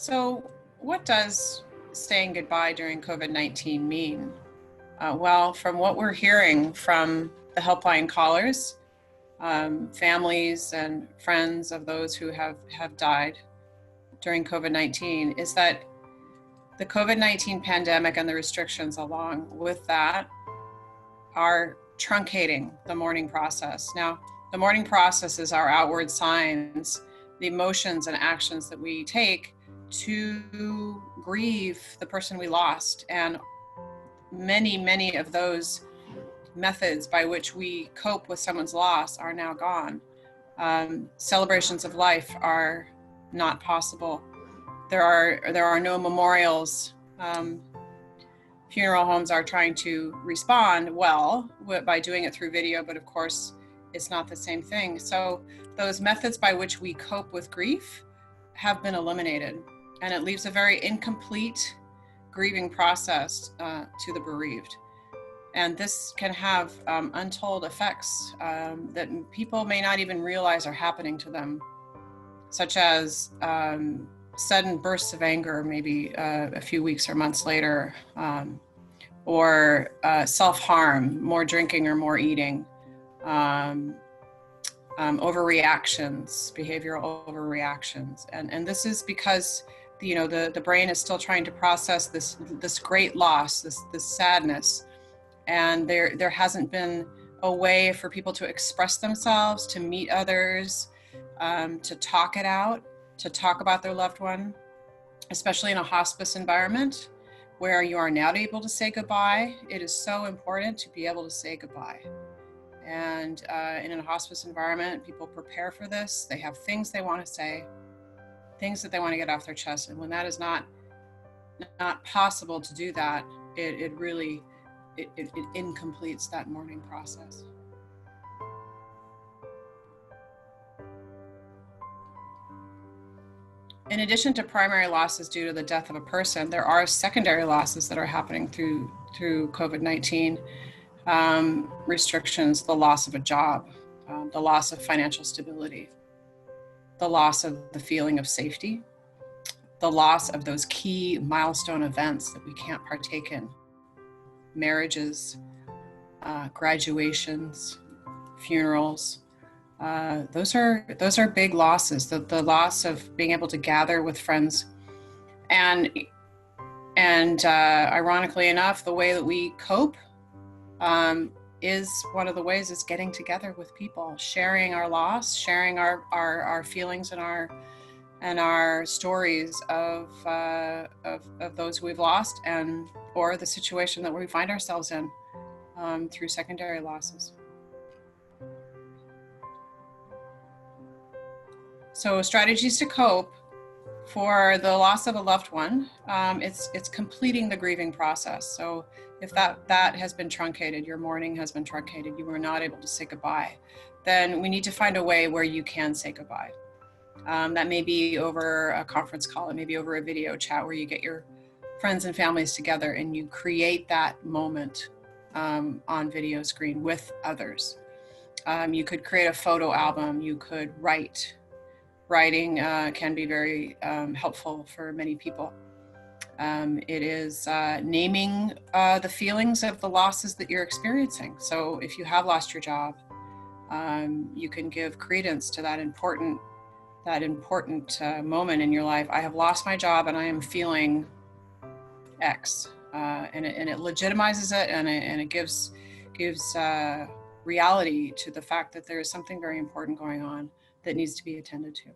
So, what does saying goodbye during COVID-19 mean? Well, from what we're hearing from the helpline callers, families and friends of those who have died during COVID-19, is that the COVID-19 pandemic and the restrictions along with that are truncating the mourning process. Now, the mourning process is our outward signs, the emotions and actions that we take to grieve the person we lost. And many of those methods by which we cope with someone's loss are now gone. Celebrations of life are not possible. There are no memorials. Funeral homes are trying to respond well by doing it through video, but of course, it's not the same thing. So those methods by which we cope with grief have been eliminated, and it leaves a very incomplete grieving process to the bereaved. And this can have untold effects that people may not even realize are happening to them, such as sudden bursts of anger, maybe a few weeks or months later, or self-harm, more drinking or more eating, overreactions, behavioral overreactions. And this is because the brain is still trying to process this great loss, this sadness. And there hasn't been a way for people to express themselves, to meet others, to talk it out, to talk about their loved one, especially in a hospice environment where you are not able to say goodbye. It is so important to be able to say goodbye. And in a hospice environment, people prepare for this. They have things they want to say, things that they want to get off their chest. And when that is not possible to do that, it really incompletes that mourning process. In addition to primary losses due to the death of a person, there are secondary losses that are happening through COVID-19 restrictions: the loss of a job, the loss of financial stability, the loss of the feeling of safety, the loss of those key milestone events that we can't partake in: marriages, graduations, funerals. Those are big losses. The loss of being able to gather with friends, and ironically enough, the way that we cope is one of the ways is getting together with people, sharing our loss, sharing our feelings and our stories of those who we've lost, or the situation that we find ourselves in through secondary losses. So strategies to cope for the loss of a loved one, it's completing the grieving process. So if that has been truncated, your mourning has been truncated, you were not able to say goodbye, then we need to find a way where you can say goodbye. That may be over a conference call, it may be over a video chat where you get your friends and families together and you create that moment on video screen with others. You could create a photo album, you could write. Writing can be very helpful for many people. It is naming the feelings of the losses that you're experiencing. So if you have lost your job, you can give credence to that important moment in your life. I have lost my job and I am feeling X, and it legitimizes it, and it gives reality to the fact that there is something very important going on that needs to be attended to.